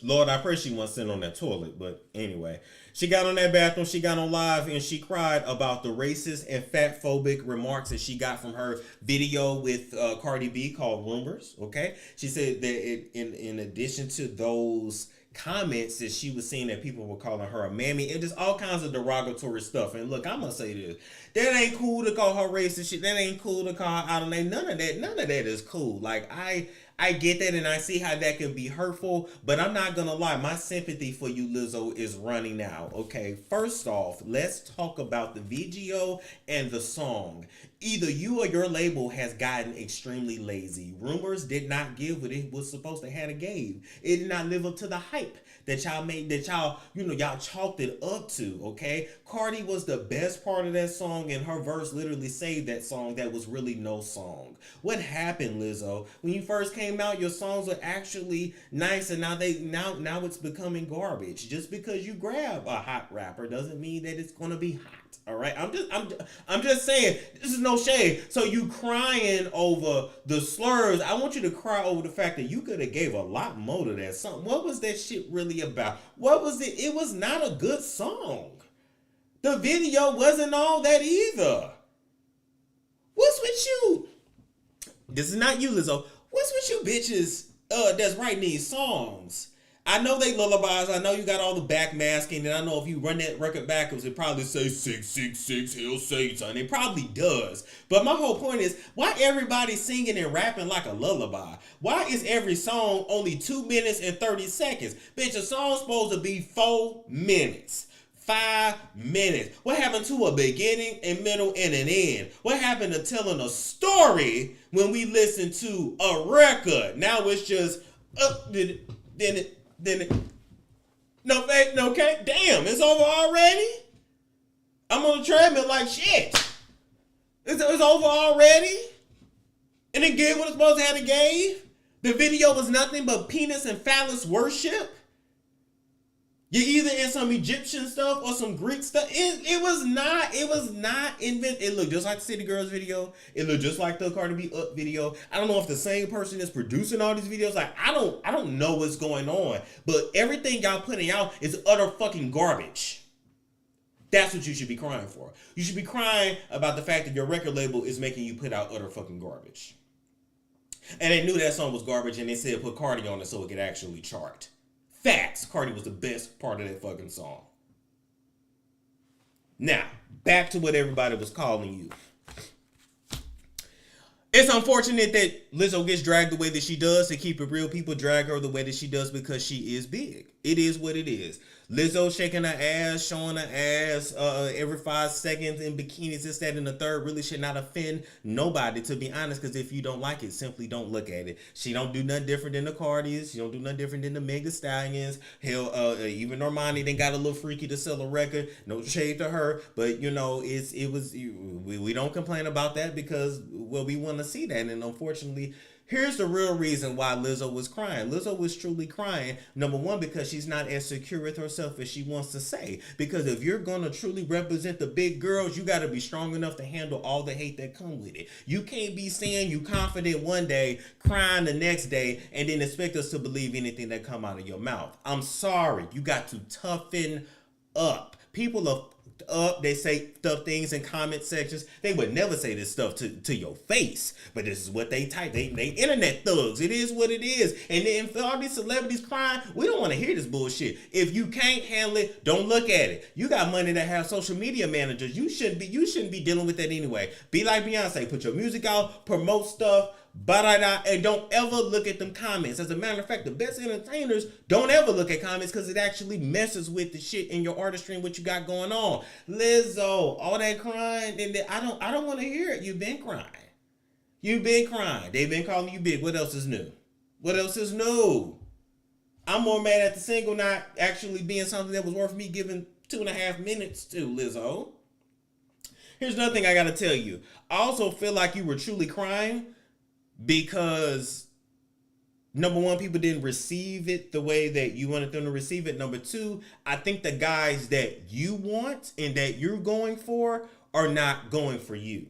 Lord, I pray she wasn't sitting on that toilet, but anyway. She got on that bathroom, she got on live, and she cried about the racist and fat-phobic remarks that she got from her video with Cardi B called Rumors, okay? She said that in addition to those comments that she was seeing that people were calling her a mammy and just all kinds of derogatory stuff. And look, I'm gonna say this. That ain't cool to call her racist shit. That ain't cool to call her out on name. None of that is cool. Like I get that and I see how that can be hurtful, but I'm not gonna lie, my sympathy for you, Lizzo, is running out. Okay, first off, let's talk about the video and the song. Either you or your label has gotten extremely lazy. Rumors did not give what it was supposed to have gave. It did not live up to the hype that y'all made, that y'all chalked it up to, okay? Cardi was the best part of that song, and her verse literally saved that song that was really no song. What happened, Lizzo? When you first came out, your songs were actually nice, and now it's becoming garbage. Just because you grab a hot rapper doesn't mean that it's gonna be hot. All right, I'm just saying, this is no shade. So you crying over the slurs? I want you to cry over the fact that you could have gave a lot more to that song. What was that shit really about? What was it? It was not a good song. The video wasn't all that either. What's with you? This is not you, Lizzo. What's with you bitches that's writing these songs? I know they lullabies. I know you got all the backmasking, and I know if you run that record backwards, it probably says 666, he'll say something. It probably does. But my whole point is, why everybody singing and rapping like a lullaby? Why is every song only 2 minutes and 30 seconds? Bitch, a song's supposed to be 4 minutes. 5 minutes. What happened to a beginning, a middle, and an end? What happened to telling a story when we listen to a record? Now it's just no fake, no cake. Damn, it's over already? I'm on the treadmill like shit. It's over already? And it gave what it's supposed to have to give? The video was nothing but penis and phallus worship? You're either in some Egyptian stuff or some Greek stuff. It was not invented. It looked just like the City Girls video. It looked just like the Cardi B Up video. I don't know if the same person is producing all these videos. Like, I don't know what's going on. But everything y'all putting out is utter fucking garbage. That's what you should be crying for. You should be crying about the fact that your record label is making you put out utter fucking garbage. And they knew that song was garbage and they said put Cardi on it so it could actually chart. Facts. Cardi was the best part of that fucking song. Now, back to what everybody was calling you. It's unfortunate that Lizzo gets dragged the way that she does. To keep it real, people drag her the way that she does because she is big. It is what it is. Lizzo shaking her ass, showing her ass every 5 seconds in bikinis, this, that, and the third really should not offend nobody, to be honest, because if you don't like it, simply don't look at it. She don't do nothing different than the Cardis. She don't do nothing different than the Meg Thee Stallions. Hell, even Normani then got a little freaky to sell a record. No shade to her, but you know, we don't complain about that because, well, we want to see that, and unfortunately, here's the real reason why Lizzo was crying. Lizzo was truly crying, number one, because she's not as secure with herself as she wants to say. Because if you're going to truly represent the big girls, you got to be strong enough to handle all the hate that come with it. You can't be saying you confident one day, crying the next day, and then expect us to believe anything that come out of your mouth. I'm sorry. You got to toughen up. People are up, they say stuff things in comment sections. They would never say this stuff to your face, but this is what they type. They internet thugs. It is what it is. And then for all these celebrities crying, we don't want to hear this bullshit. If you can't handle it, don't look at it. You got money to have social media managers. You shouldn't be dealing with that anyway. Be like Beyonce, put your music out, promote stuff, and don't ever look at them comments. As a matter of fact, the best entertainers don't ever look at comments because it actually messes with the shit in your artistry and what you got going on. Lizzo, all that crying, and I don't want to hear it. You've been crying. You've been crying. They've been calling you big. What else is new? What else is new? I'm more mad at the single not actually being something that was worth me giving 2.5 minutes to, Lizzo. Here's another thing I gotta tell you. I also feel like you were truly crying because, number one, people didn't receive it the way that you wanted them to receive it. Number two, I think the guys that you want and that you're going for are not going for you.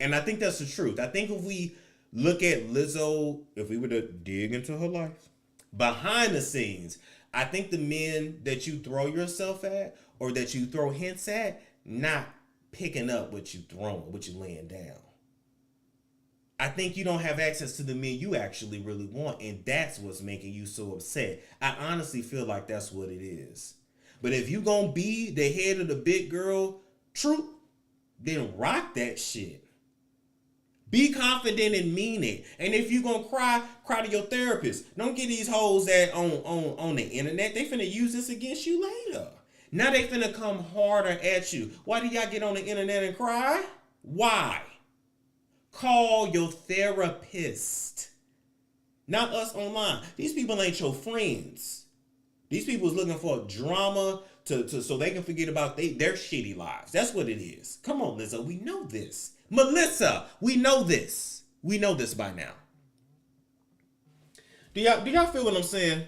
And I think that's the truth. I think if we look at Lizzo, if we were to dig into her life, behind the scenes, I think the men that you throw yourself at or that you throw hints at, not picking up what you throwing, what you laying down. I think you don't have access to the men you actually really want, and that's what's making you so upset. I honestly feel like that's what it is. But if you gonna be the head of the big girl troop, then rock that shit. Be confident and mean it. And if you gonna cry to your therapist. Don't get these hoes that on the internet. They finna use this against you later. Now they finna come harder at you. Why do y'all get on the internet and cry? Why? Call your therapist. Not us online. These people ain't your friends. These people is looking for drama so they can forget about their shitty lives. That's what it is. Come on, Lizzo. We know this. Melissa, we know this. We know this by now. Do y'all feel what I'm saying?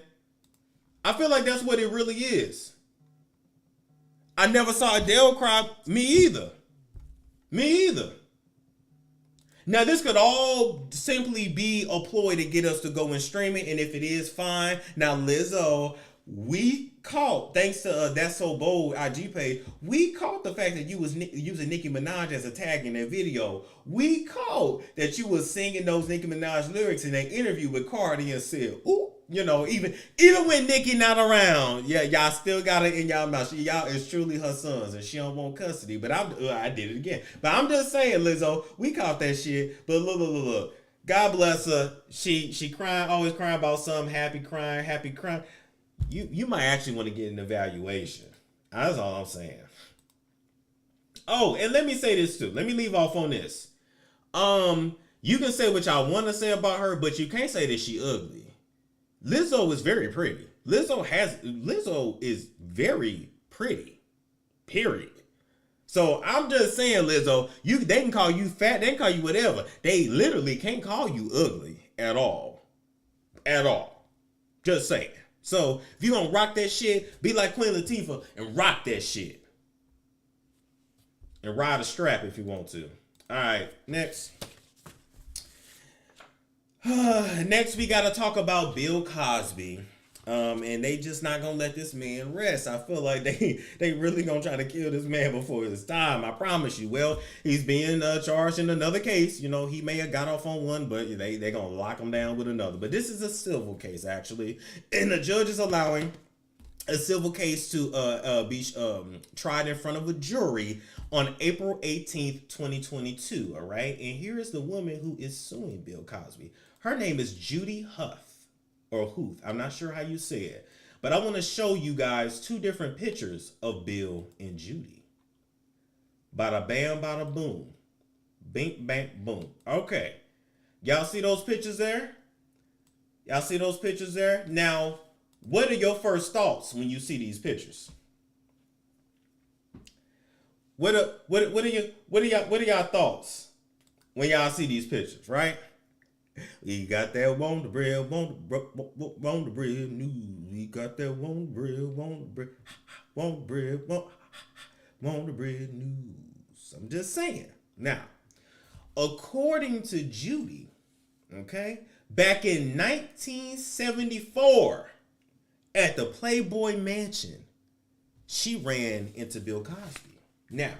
I feel like that's what it really is. I never saw Adele cry. Me either. Now, this could all simply be a ploy to get us to go and stream it, and if it is, fine. Now, Lizzo, we caught, thanks to That's So Bold IG page, we caught the fact that you was using Nicki Minaj as a tag in that video. We caught that you was singing those Nicki Minaj lyrics in that interview with Cardi and said, ooh, you know, even when Nikki not around, yeah, y'all still got it in y'all mouth. Y'all is truly her sons, and she don't want custody. But I did it again. But I'm just saying, Lizzo, we caught that shit. But look. God bless her. She crying, always crying about something. Happy crying. You might actually want to get an evaluation. That's all I'm saying. Oh, and let me say this too. Let me leave off on this. You can say what y'all want to say about her, but you can't say that she ugly. Lizzo is very pretty. Lizzo is very pretty. Period. So I'm just saying, Lizzo, they can call you fat, they can call you whatever. They literally can't call you ugly at all. At all. Just saying. So if you gonna rock that shit, be like Queen Latifah and rock that shit. And ride a strap if you want to. All right, next. Next, we got to talk about Bill Cosby. And they just not going to let this man rest. I feel like they really going to try to kill this man before his time. I promise you. Well, he's being charged in another case. You know, he may have got off on one, but they're going to lock him down with another. But this is a civil case, actually. And the judge is allowing a civil case to be tried in front of a jury on April 18th, 2022. All right. And here is the woman who is suing Bill Cosby. Her name is Judy Huth, or Huth. I'm not sure how you say it. But I want to show you guys two different pictures of Bill and Judy. Bada bam, bada boom. Bink, bank, boom. Okay. Y'all see those pictures there? Y'all see those pictures there? Now, what are your first thoughts when you see these pictures? What are y'all thoughts when y'all see these pictures, right? We got that want the bread news. We got that want the bread news. I'm just saying. Now, according to Judy, okay, back in 1974, at the Playboy Mansion, she ran into Bill Cosby. Now,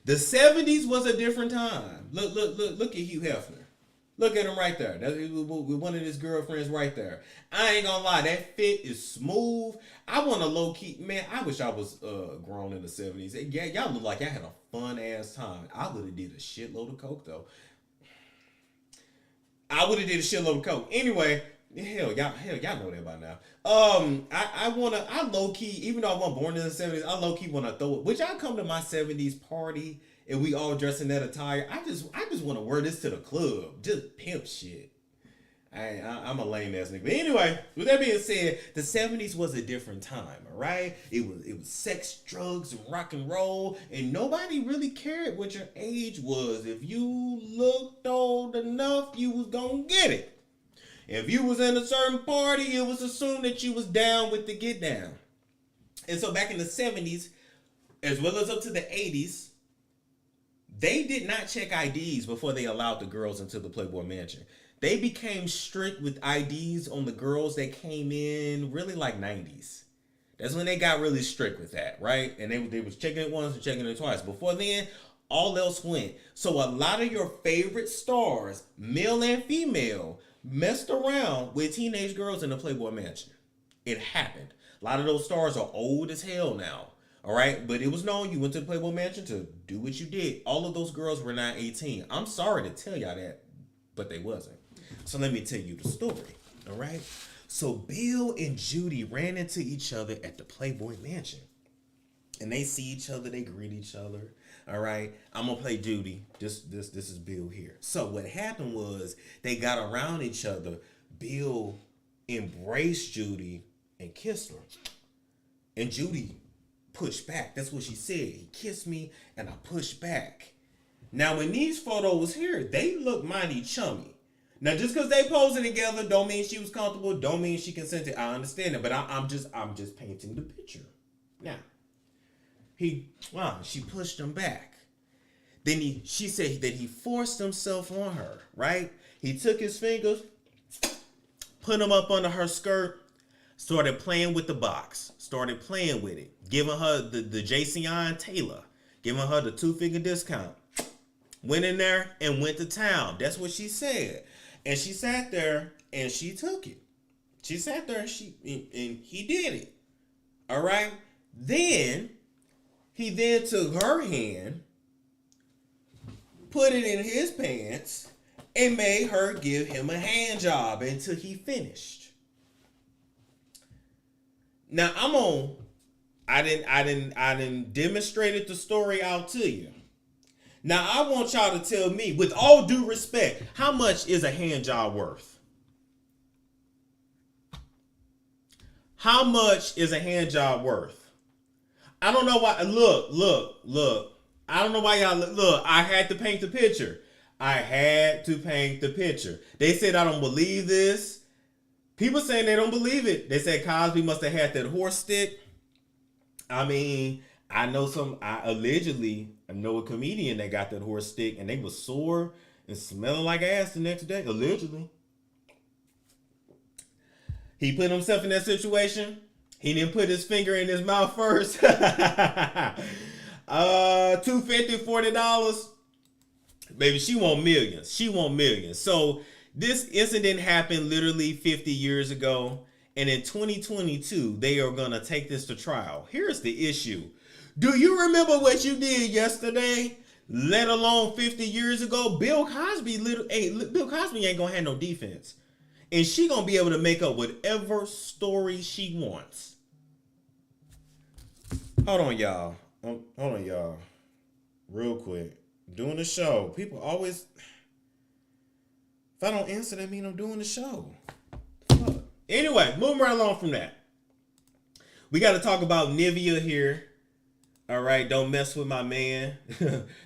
the 70s was a different time. Look at Hugh Hefner. Look at him right there. That's with one of his girlfriends right there. I ain't gonna lie, that fit is smooth. I want a low key, man. I wish I was grown in the 70s. Yeah, y'all look like y'all had a fun ass time. I would have did a shitload of coke though. Anyway, hell, y'all know that by now. I low key, even though I wasn't born in the 70s, I low key want to throw it. Which I come to my 70s party and we all dress in that attire. I just want to wear this to the club. Just pimp shit. I'm a lame ass nigga. But anyway, with that being said, the 70s was a different time, all right? It was sex, drugs, and rock and roll, and nobody really cared what your age was. If you looked old enough, you was gonna get it. If you was in a certain party, it was assumed that you was down with the get down. And so back in the 70s, as well as up to the 80s, they did not check IDs before they allowed the girls into the Playboy Mansion. They became strict with IDs on the girls that came in really like 90s. That's when they got really strict with that, right? And they was checking it once and checking it twice. Before then, all else went. So a lot of your favorite stars, male and female, messed around with teenage girls in the Playboy Mansion. It happened. A lot of those stars are old as hell now. All right, but it was known you went to the Playboy Mansion to do what you did. All of those girls were not 18. I'm sorry to tell y'all that, but they wasn't. So let me tell you the story, all right? So Bill and Judy ran into each other at the Playboy Mansion. And they see each other, they greet each other, all right? I'm going to play Judy. This is Bill here. So what happened was they got around each other. Bill embraced Judy and kissed her. And Judy pushed back. That's what she said. He kissed me and I pushed back. Now, when these photos here, they look mighty chummy. Now, just because they posing together don't mean she was comfortable, don't mean she consented. I understand it, but I'm just painting the picture. Now, she pushed him back. Then she said that he forced himself on her, right? He took his fingers, put them up under her skirt, started playing with the box, started playing with it, giving her the JCI Taylor, giving her the 2-figure discount. Went in there and went to town. That's what she said. And she sat there and she took it. She sat there and he did it. All right. Then he took her hand, put it in his pants, and made her give him a hand job until he finished. Now I didn't demonstrated the story out to you. Now I want y'all to tell me, with all due respect, how much is a hand job worth? How much is a hand job worth? I don't know why. Look. I don't know why y'all look. I had to paint the picture. They said I don't believe this. People saying they don't believe it. They said Cosby must have had that horse stick. I mean, I know a comedian that got that horse stick and they was sore and smelling like ass the next day, allegedly. He put himself in that situation. He didn't put his finger in his mouth first. $250, $40. Baby, she want millions. So this incident happened literally 50 years ago. And in 2022, they are going to take this to trial. Here's the issue. Do you remember what you did yesterday, let alone 50 years ago? Bill Cosby ain't going to have no defense. And she going to be able to make up whatever story she wants. Hold on, y'all. Real quick. Doing the show. People always... If I don't answer, that means I'm doing the show. Fuck. Anyway, moving right along from that. We got to talk about Nivea here. All right, don't mess with my man,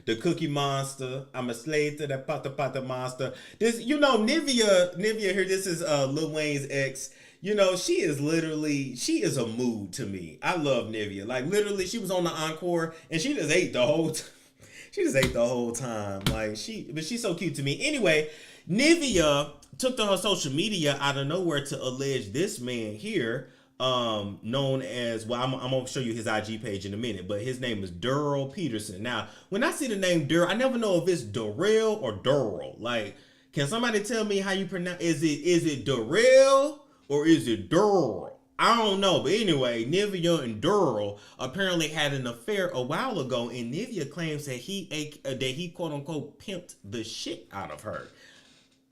the Cookie Monster. I'm a slave to that pata monster. This, Nivea here. This is Lil Wayne's ex. She is a mood to me. I love Nivea. Like literally, she was on the Encore and she just ate the whole time. She just ate the whole time. But she's so cute to me. Anyway, Nivea took to her social media out of nowhere to allege this man here, known as, well, I'm going to show you his IG page in a minute, but his name is Cheril Peterson. Now, when I see the name Cheril, I never know if it's Cheril or Cheril. Like, can somebody tell me how you pronounce, is it Cheril or is it Cheril? I don't know, but anyway, Nivea and Cheril apparently had an affair a while ago, and Nivea claims that he quote unquote pimped the shit out of her.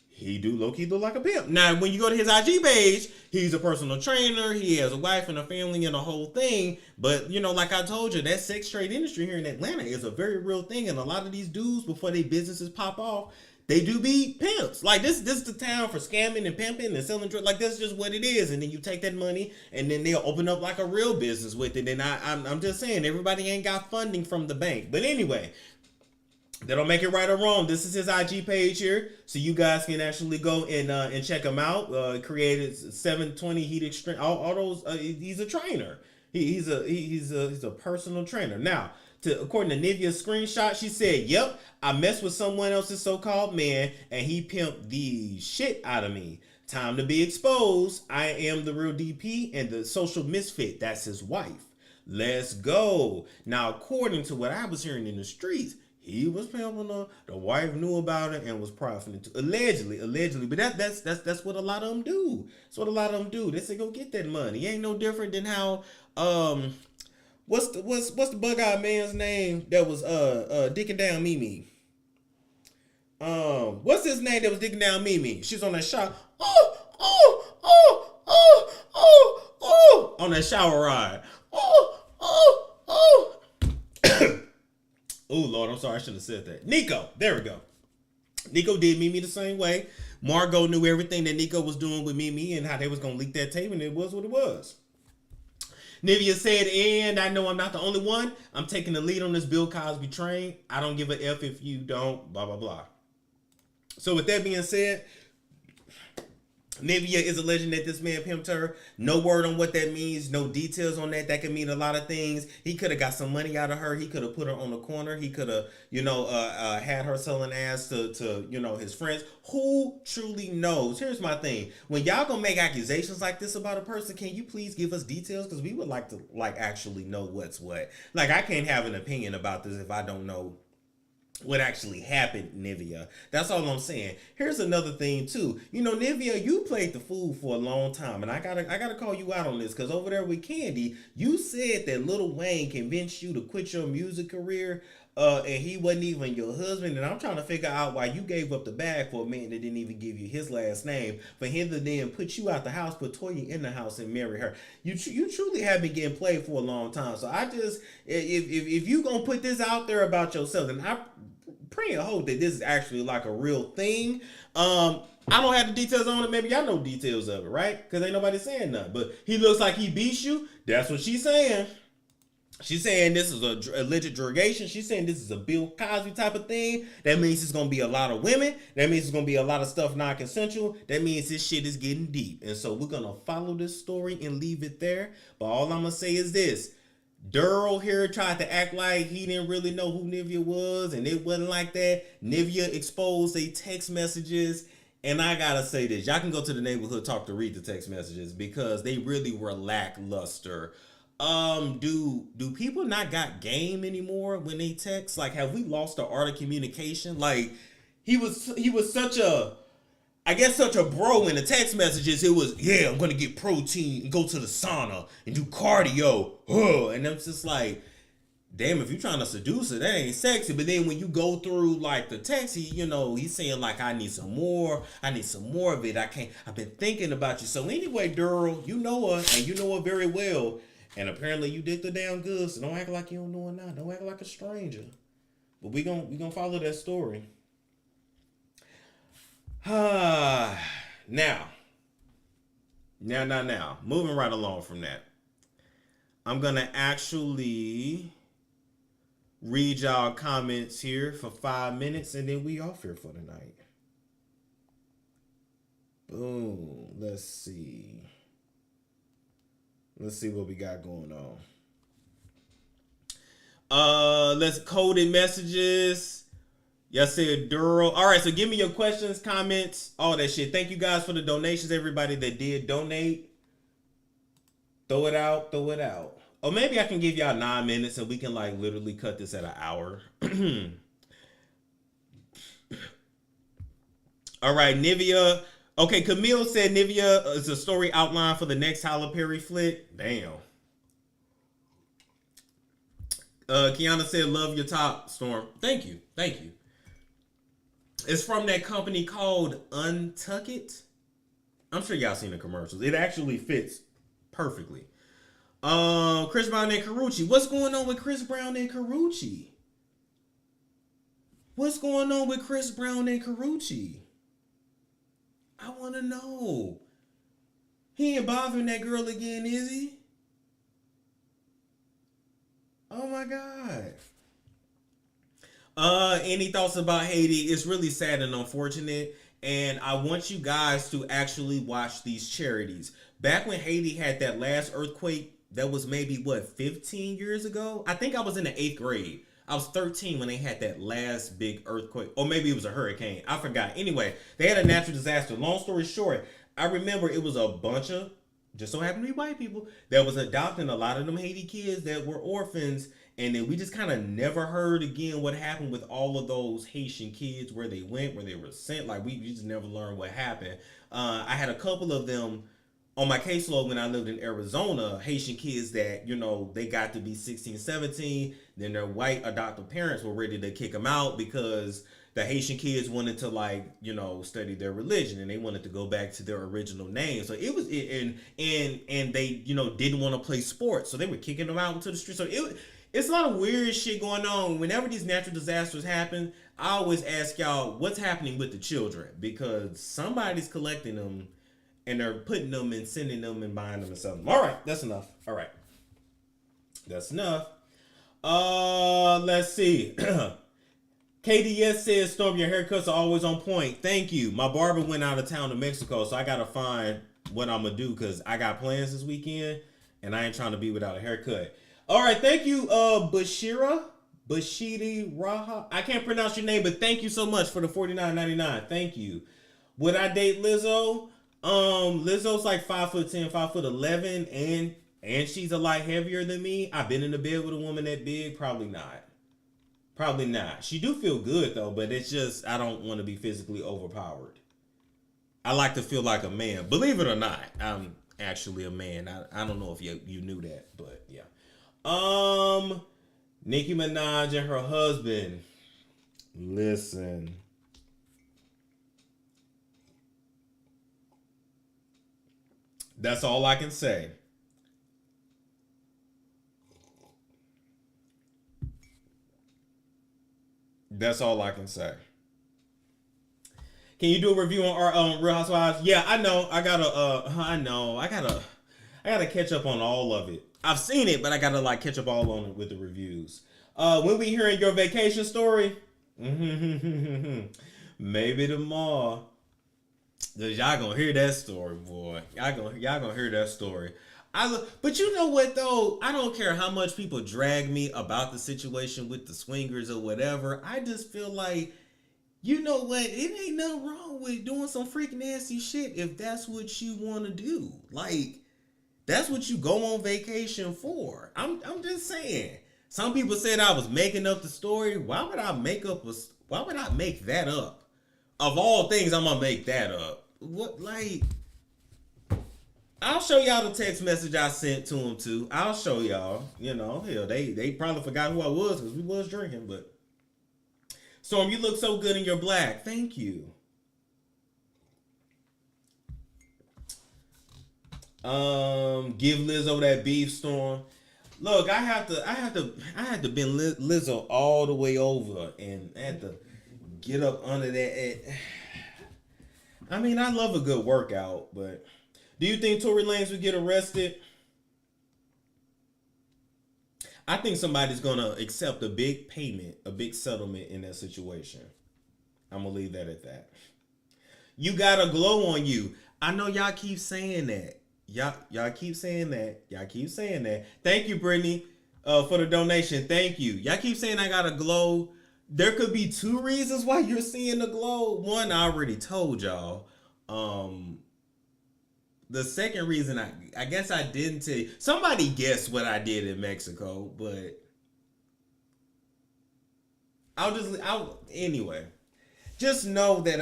He do low-key look like a pimp. Now, when you go to his IG page, he's a personal trainer. He has a wife and a family and a whole thing. But, like I told you, that sex trade industry here in Atlanta is a very real thing. And a lot of these dudes, before their businesses pop off, they do be pimps. Like, this is the town for scamming and pimping and selling drugs. Like, that's just what it is. And then you take that money, and then they'll open up like a real business with it. And I'm just saying, everybody ain't got funding from the bank. But anyway... They don't make it right or wrong. This is his IG page here, so you guys can actually go and check him out. Created 720 heat extreme. All those. He's a trainer. He's a personal trainer. Now, according to Nivea's screenshot, she said, "Yep, I messed with someone else's so-called man, and he pimped the shit out of me. Time to be exposed. I am the real DP and the social misfit. That's his wife. Let's go." Now, according to what I was hearing in the streets, he was pimping her. The wife knew about it and was profiting too. Allegedly. But that's what a lot of them do. That's what a lot of them do. They say go get that money. It ain't no different than how what's the bug-eyed man's name that was dicking down Mimi? What's his name that was dicking down Mimi? She's on that shower. On that shower ride. Oh, Lord, I'm sorry. I shouldn't have said that. Nico. There we go. Nico did Mimi the same way. Margot knew everything that Nico was doing with Mimi and how they was going to leak that tape, and it was what it was. Nivea said, and I know I'm not the only one. I'm taking the lead on this Bill Cosby train. I don't give a F if you don't, blah, blah, blah. So with that being said, Nivea is alleging that this man pimped her. No word on what that means. No details on that. That could mean a lot of things. He could have got some money out of her. He could have put her on the corner. He could have, had her selling ass to his friends. Who truly knows? Here's my thing. When y'all gonna make accusations like this about a person, can you please give us details? Because we would like to actually know what's what. Like, I can't have an opinion about this if I don't know what actually happened, Nivea. That's all I'm saying. Here's another thing too. You know, Nivea, you played the fool for a long time, and I gotta call you out on this, because over there with Candy, you said that Lil Wayne convinced you to quit your music career, and he wasn't even your husband. And I'm trying to figure out why you gave up the bag for a man that didn't even give you his last name, for him to then put you out the house, put Toya in the house, and marry her. You truly have been getting played for a long time. So I just, if you gonna put this out there about yourself, and I pray and hope that this is actually like a real thing. I don't have the details on it. Maybe y'all know details of it, right? Because ain't nobody saying nothing. But he looks like he beats you. That's what she's saying. She's saying this is a alleged drogation. She's saying this is a Bill Cosby type of thing. That means it's going to be a lot of women. That means it's going to be a lot of stuff non-consensual. That means this shit is getting deep. And so we're going to follow this story and leave it there. But all I'm going to say is this. Daryl here tried to act like he didn't really know who Nivea was, and it wasn't like that. Nivea exposed their text messages, and I gotta say this. Y'all can go to the neighborhood talk to read the text messages, because they really were lackluster. Do people not got game anymore when they text? Like, have we lost the art of communication? Like, he was such a, I guess, such a bro in the text messages. It was, yeah, I'm gonna get protein and go to the sauna and do cardio. And I'm just like, damn, if you're trying to seduce her, that ain't sexy. But then when you go through like the text, he's saying like, I need some more of it. I've been thinking about you. So anyway, Daryl, you know her, and you know her very well. And apparently you did the damn good. So don't act like you don't know her now. Don't act like a stranger. But we gonna follow that story. Now, moving right along from that, I'm gonna actually read y'all comments here for 5 minutes, and then we off here for the night. Boom. Let's see what we got going on. Let's coded messages. Y'all said Daryl. All right, so give me your questions, comments, all that shit. Thank you guys for the donations, everybody that did donate. Throw it out. Or maybe I can give y'all 9 minutes and we can like literally cut this at an hour. All right, Nivea. Okay, Camille said Nivea is a story outline for the next Tyler Perry flick. Damn. Kiana said, love your top, Storm. Thank you. It's from that company called Untuck It. I'm sure y'all seen the commercials. It actually fits perfectly. Chris Brown and Karrueche. What's going on with Chris Brown and Karrueche? I want to know. He ain't bothering that girl again, is he? Oh my God. Any thoughts about Haiti? It's really sad and unfortunate. And I want you guys to actually watch these charities. Back when Haiti had that last earthquake, that was maybe 15 years ago? I think I was in the 8th grade. I was 13 when they had that last big earthquake. Or maybe it was a hurricane. I forgot. Anyway, they had a natural disaster. Long story short, I remember it was a bunch of, just so happened to be white people, that was adopting a lot of them Haiti kids that were orphans. And then we just kind of never heard again what happened with all of those Haitian kids, where they went, where they were sent. Like, we just never learned what happened. I had a couple of them on my caseload when I lived in Arizona, Haitian kids that, they got to be 16, 17. Then their white adoptive parents were ready to kick them out because the Haitian kids wanted to study their religion, and they wanted to go back to their original name. So it was, and they, didn't want to play sports. So they were kicking them out into the street. So it's a lot of weird shit going on. Whenever these natural disasters happen, I always ask y'all, what's happening with the children? Because somebody's collecting them, and they're putting them and sending them and buying them and selling them. All right, that's enough. All right. That's enough. Let's see. KDS says, Storm, your haircuts are always on point. Thank you. My barber went out of town to Mexico, so I got to find what I'm going to do, because I got plans this weekend, and I ain't trying to be without a haircut. All right, thank you, Bashiri Raha. I can't pronounce your name, but thank you so much for the $49.99. Thank you. Would I date Lizzo? Lizzo's like 5'10", 5'11", and she's a lot heavier than me. I've been in the bed with a woman that big. Probably not. Probably not. She do feel good though, but it's just I don't want to be physically overpowered. I like to feel like a man. Believe it or not, I'm actually a man. I don't know if you knew that, but yeah. Nicki Minaj and her husband. Listen. That's all I can say. That's all I can say. Can you do a review on our Real Housewives? Yeah, I know. I gotta catch up on all of it. I've seen it, but I gotta like catch up all on it with the reviews. When we hearing your vacation story? Maybe tomorrow. Cause y'all gonna hear that story, boy. Y'all gonna hear that story. But you know what though? I don't care how much people drag me about the situation with the swingers or whatever. I just feel like, you know what? It ain't nothing wrong with doing some freak nasty shit if that's what you want to do. Like, that's what you go on vacation for. I'm just saying. Some people said I was making up the story. Why would I make that up? Of all things, I'm gonna make that up. What, like? I'll show y'all the text message I sent to him too. I'll show y'all. You know, hell, they probably forgot who I was because we was drinking. But Storm, you look so good in your black. Thank you. Give Lizzo that beef, Storm. Look, I had to bend Lizzo all the way over and I had to get up under that. I mean, I love a good workout, but do you think Tory Lanez would get arrested? I think somebody's gonna accept a big payment, a big settlement in that situation. I'm gonna leave that at that. You got a glow on you. I know y'all keep saying that. Y'all keep saying that. Y'all keep saying that. Thank you, Brittany, for the donation. Thank you. Y'all keep saying I got a glow. There could be two reasons why you're seeing the glow. One, I already told y'all. The second reason, I guess I didn't tell you. Somebody guessed what I did in Mexico, but anyway. Just know that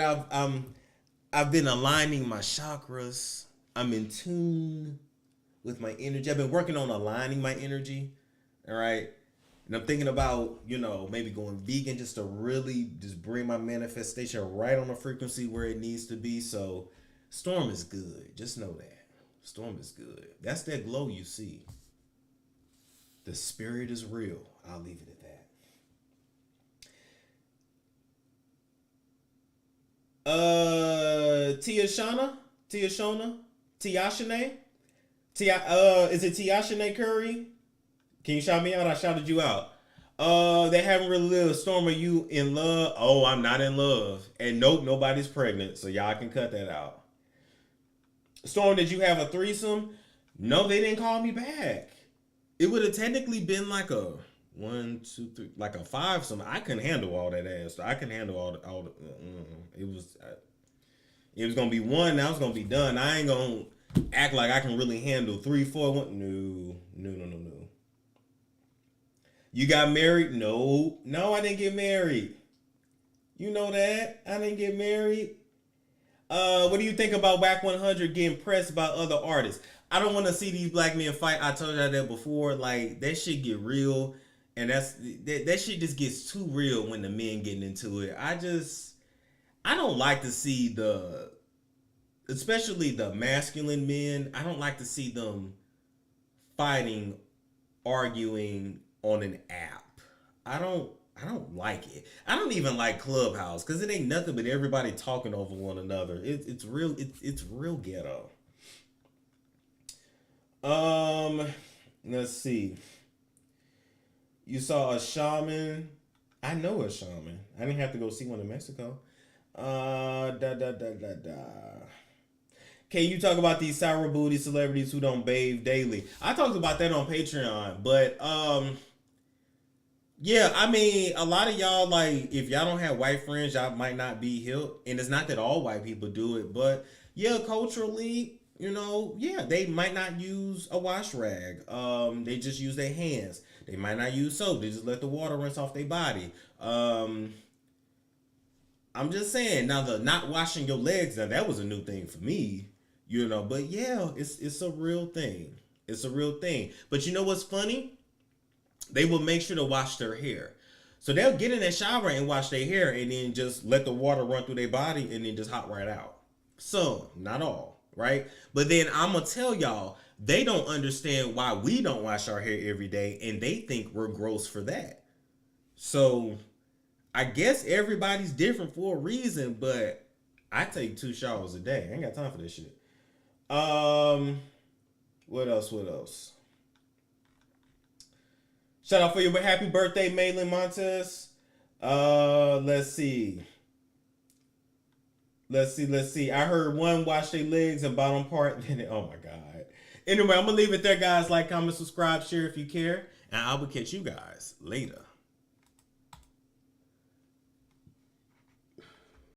I've been aligning my chakras. I'm in tune with my energy. I've been working on aligning my energy. All right. And I'm thinking about, maybe going vegan just to really just bring my manifestation right on the frequency where it needs to be. So Storm is good. Just know that. Storm is good. That's that glow you see. The spirit is real. I'll leave it at that. Tiashana? Is it Tiashane Curry? Can you shout me out? I shouted you out. They haven't really lived. Storm, are you in love? Oh, I'm not in love. And nope, nobody's pregnant. So y'all can cut that out. Storm, did you have a threesome? No, they didn't call me back. It would have technically been like a 1, 2, 3, like a 5 something. I couldn't handle all that ass. I couldn't handle all the it was gonna be 1. Now it's gonna be done. I ain't gonna act like I can really handle 3, 4, 1. No. You got married? No, I didn't get married. You know that I didn't get married. What do you think about Whack 100 getting pressed by other artists? I don't want to see these black men fight. I told y'all that before. Like, that shit get real, and that shit just gets too real when the men getting into it. I don't like to see especially the masculine men. I don't like to see them fighting, arguing on an app. I don't like it. I don't even like Clubhouse because it ain't nothing but everybody talking over one another. It's real ghetto. Let's see. You saw a shaman. I know a shaman. I didn't have to go see one in Mexico. Can you talk about these sour booty celebrities who don't bathe daily? I talked about that on Patreon, but yeah, I mean, a lot of y'all, like, if y'all don't have white friends, y'all might not be hip. And it's not that all white people do it, but yeah, culturally, they might not use a wash rag. They just use their hands. They might not use soap. They just let the water rinse off their body. I'm just saying, now the not washing your legs, now that was a new thing for me, you know, but yeah, it's a real thing. It's a real thing. But you know what's funny? They will make sure to wash their hair. So they'll get in that shower and wash their hair and then just let the water run through their body and then just hop right out. Some, not all, right? But then I'm going to tell y'all, they don't understand why we don't wash our hair every day and they think we're gross for that. So I guess everybody's different for a reason, but I take 2 showers a day. I ain't got time for this shit. What else? Shout out for your happy birthday, Maylin Montez. Let's see. I heard one wash their legs and bottom part. Oh my God. Anyway, I'm going to leave it there, guys. Like, comment, subscribe, share if you care. And I will catch you guys later.